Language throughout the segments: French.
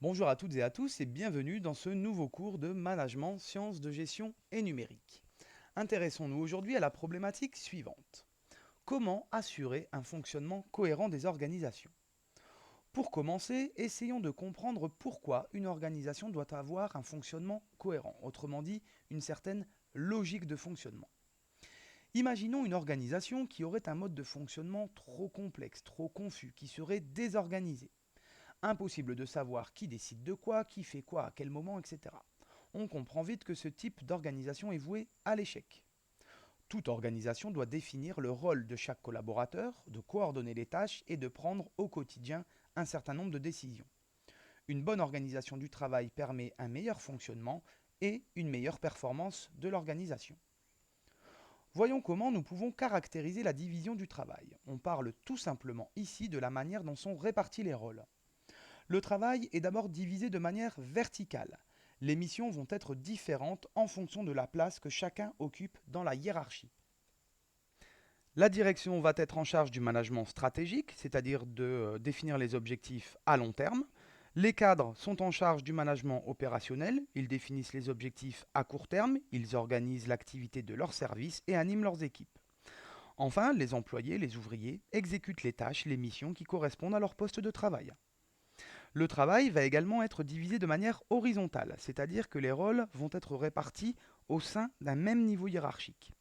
Bonjour à toutes et à tous et bienvenue dans ce nouveau cours de management, sciences de gestion et numérique. Intéressons-nous aujourd'hui à la problématique suivante. Comment assurer un fonctionnement cohérent des organisations? Pour commencer, essayons de comprendre pourquoi une organisation doit avoir un fonctionnement cohérent, autrement dit une certaine logique de fonctionnement. Imaginons une organisation qui aurait un mode de fonctionnement trop complexe, trop confus, qui serait désorganisé. Impossible de savoir qui décide de quoi, qui fait quoi à quel moment, etc. On comprend vite que ce type d'organisation est voué à l'échec. Toute organisation doit définir le rôle de chaque collaborateur, de coordonner les tâches et de prendre au quotidien un certain nombre de décisions. Une bonne organisation du travail permet un meilleur fonctionnement et une meilleure performance de l'organisation. Voyons comment nous pouvons caractériser la division du travail. On parle tout simplement ici de la manière dont sont répartis les rôles. Le travail est d'abord divisé de manière verticale. Les missions vont être différentes en fonction de la place que chacun occupe dans la hiérarchie. La direction va être en charge du management stratégique, c'est-à-dire de définir les objectifs à long terme. Les cadres sont en charge du management opérationnel, ils définissent les objectifs à court terme, ils organisent l'activité de leurs services et animent leurs équipes. Enfin, les employés, les ouvriers, exécutent les tâches, les missions qui correspondent à leur poste de travail. Le travail va également être divisé de manière horizontale, c'est-à-dire que les rôles vont être répartis au sein d'un même niveau hiérarchique.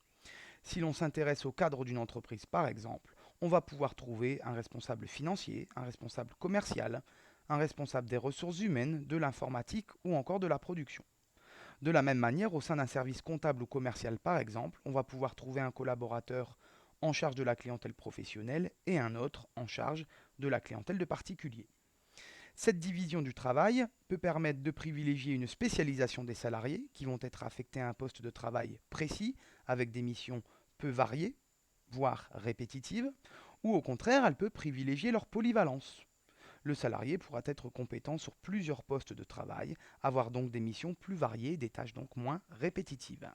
Si l'on s'intéresse au cadre d'une entreprise par exemple, on va pouvoir trouver un responsable financier, un responsable commercial, un responsable des ressources humaines, de l'informatique ou encore de la production. De la même manière, au sein d'un service comptable ou commercial par exemple, on va pouvoir trouver un collaborateur en charge de la clientèle professionnelle et un autre en charge de la clientèle de particuliers. Cette division du travail peut permettre de privilégier une spécialisation des salariés qui vont être affectés à un poste de travail précis avec des missions peu variées, voire répétitives, ou au contraire, elle peut privilégier leur polyvalence. Le salarié pourra être compétent sur plusieurs postes de travail, avoir donc des missions plus variées, des tâches donc moins répétitives.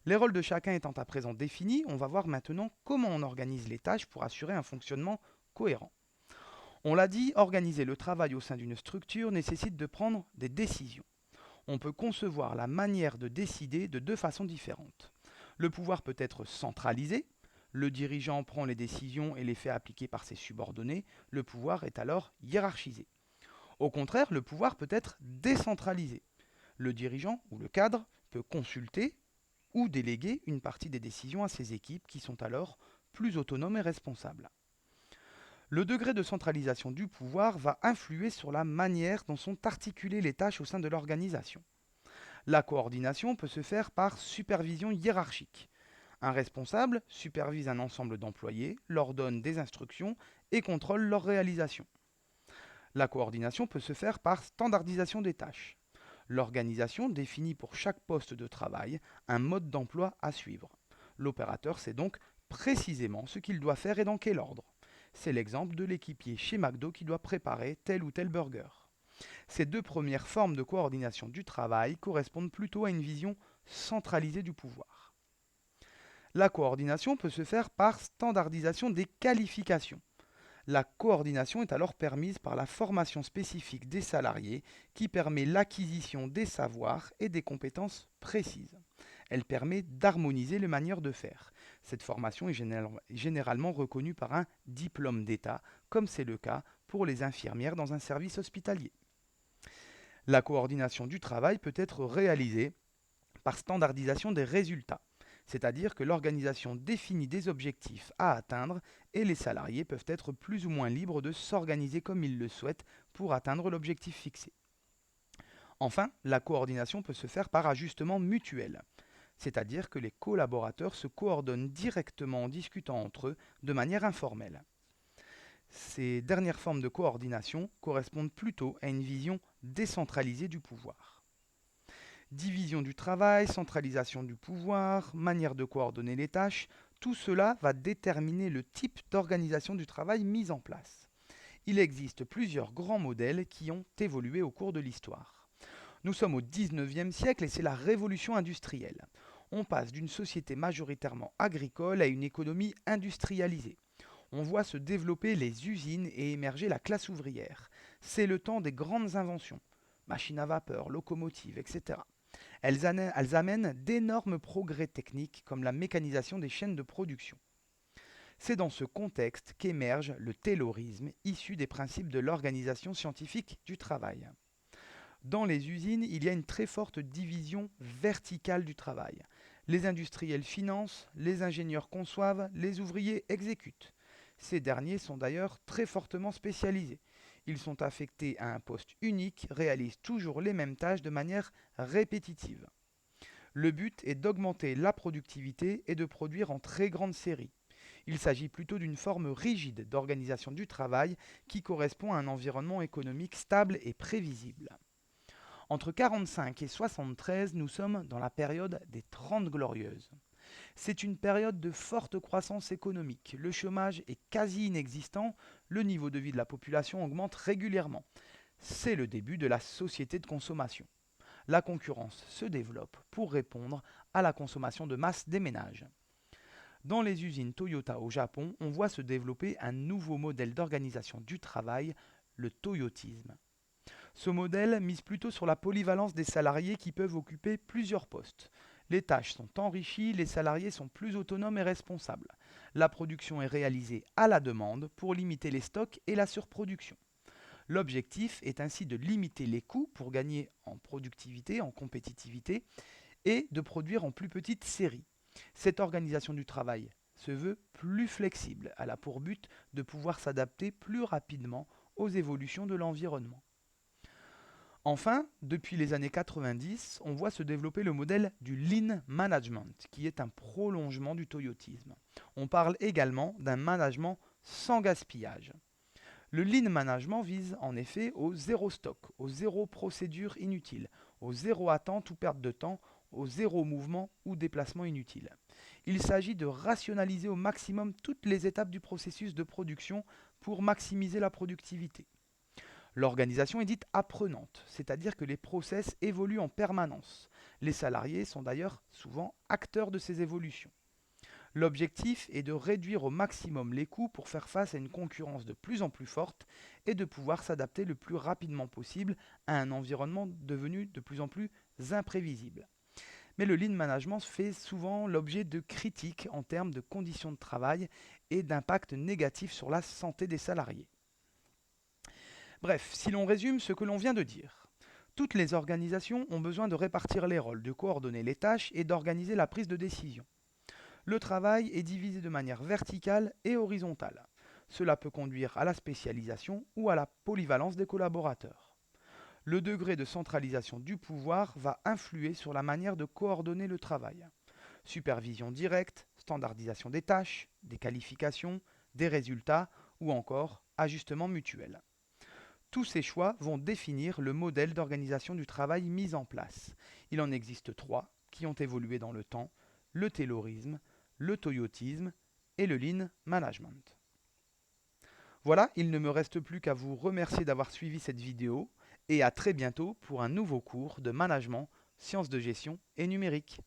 Les rôles de chacun étant à présent définis, on va voir maintenant comment on organise les tâches pour assurer un fonctionnement cohérent. On l'a dit, organiser le travail au sein d'une structure nécessite de prendre des décisions. On peut concevoir la manière de décider de deux façons différentes. Le pouvoir peut être centralisé, le dirigeant prend les décisions et les fait appliquer par ses subordonnés, le pouvoir est alors hiérarchisé. Au contraire, le pouvoir peut être décentralisé. Le dirigeant ou le cadre peut consulter ou déléguer une partie des décisions à ses équipes qui sont alors plus autonomes et responsables. Le degré de centralisation du pouvoir va influer sur la manière dont sont articulées les tâches au sein de l'organisation. La coordination peut se faire par supervision hiérarchique. Un responsable supervise un ensemble d'employés, leur donne des instructions et contrôle leur réalisation. La coordination peut se faire par standardisation des tâches. L'organisation définit pour chaque poste de travail un mode d'emploi à suivre. L'opérateur sait donc précisément ce qu'il doit faire et dans quel ordre. C'est l'exemple de l'équipier chez McDo qui doit préparer tel ou tel burger. Ces deux premières formes de coordination du travail correspondent plutôt à une vision centralisée du pouvoir. La coordination peut se faire par standardisation des qualifications. La coordination est alors permise par la formation spécifique des salariés qui permet l'acquisition des savoirs et des compétences précises. Elle permet d'harmoniser les manières de faire. Cette formation est généralement reconnue par un diplôme d'État, comme c'est le cas pour les infirmières dans un service hospitalier. La coordination du travail peut être réalisée par standardisation des résultats, c'est-à-dire que l'organisation définit des objectifs à atteindre et les salariés peuvent être plus ou moins libres de s'organiser comme ils le souhaitent pour atteindre l'objectif fixé. Enfin, la coordination peut se faire par ajustement mutuel, c'est-à-dire que les collaborateurs se coordonnent directement en discutant entre eux de manière informelle. Ces dernières formes de coordination correspondent plutôt à une vision décentralisée du pouvoir. Division du travail, centralisation du pouvoir, manière de coordonner les tâches, tout cela va déterminer le type d'organisation du travail mise en place. Il existe plusieurs grands modèles qui ont évolué au cours de l'histoire. Nous sommes au 19e siècle et c'est la révolution industrielle. On passe d'une société majoritairement agricole à une économie industrialisée. On voit se développer les usines et émerger la classe ouvrière. C'est le temps des grandes inventions, machines à vapeur, locomotives, etc. Elles amènent d'énormes progrès techniques comme la mécanisation des chaînes de production. C'est dans ce contexte qu'émerge le taylorisme issu des principes de l'organisation scientifique du travail. Dans les usines, il y a une très forte division verticale du travail. Les industriels financent, les ingénieurs conçoivent, les ouvriers exécutent. Ces derniers sont d'ailleurs très fortement spécialisés. Ils sont affectés à un poste unique, réalisent toujours les mêmes tâches de manière répétitive. Le but est d'augmenter la productivité et de produire en très grande série. Il s'agit plutôt d'une forme rigide d'organisation du travail qui correspond à un environnement économique stable et prévisible. Entre 45 et 73, nous sommes dans la période des Trente Glorieuses. C'est une période de forte croissance économique. Le chômage est quasi inexistant, le niveau de vie de la population augmente régulièrement. C'est le début de la société de consommation. La concurrence se développe pour répondre à la consommation de masse des ménages. Dans les usines Toyota au Japon, on voit se développer un nouveau modèle d'organisation du travail, le toyotisme. Ce modèle mise plutôt sur la polyvalence des salariés qui peuvent occuper plusieurs postes. Les tâches sont enrichies, les salariés sont plus autonomes et responsables. La production est réalisée à la demande pour limiter les stocks et la surproduction. L'objectif est ainsi de limiter les coûts pour gagner en productivité, en compétitivité et de produire en plus petite série. Cette organisation du travail se veut plus flexible. Elle a pour but de pouvoir s'adapter plus rapidement aux évolutions de l'environnement. Enfin, depuis les années 90, on voit se développer le modèle du lean management, qui est un prolongement du toyotisme. On parle également d'un management sans gaspillage. Le lean management vise en effet au zéro stock, au zéro procédure inutile, au zéro attente ou perte de temps, au zéro mouvement ou déplacement inutile. Il s'agit de rationaliser au maximum toutes les étapes du processus de production pour maximiser la productivité. L'organisation est dite apprenante, c'est-à-dire que les process évoluent en permanence. Les salariés sont d'ailleurs souvent acteurs de ces évolutions. L'objectif est de réduire au maximum les coûts pour faire face à une concurrence de plus en plus forte et de pouvoir s'adapter le plus rapidement possible à un environnement devenu de plus en plus imprévisible. Mais le lean management fait souvent l'objet de critiques en termes de conditions de travail et d'impact négatif sur la santé des salariés. Bref, si l'on résume ce que l'on vient de dire, toutes les organisations ont besoin de répartir les rôles, de coordonner les tâches et d'organiser la prise de décision. Le travail est divisé de manière verticale et horizontale. Cela peut conduire à la spécialisation ou à la polyvalence des collaborateurs. Le degré de centralisation du pouvoir va influer sur la manière de coordonner le travail. Supervision directe, standardisation des tâches, des qualifications, des résultats ou encore ajustement mutuel. Tous ces choix vont définir le modèle d'organisation du travail mis en place. Il en existe trois qui ont évolué dans le temps, le taylorisme, le toyotisme et le lean management. Voilà, il ne me reste plus qu'à vous remercier d'avoir suivi cette vidéo et à très bientôt pour un nouveau cours de management, sciences de gestion et numérique.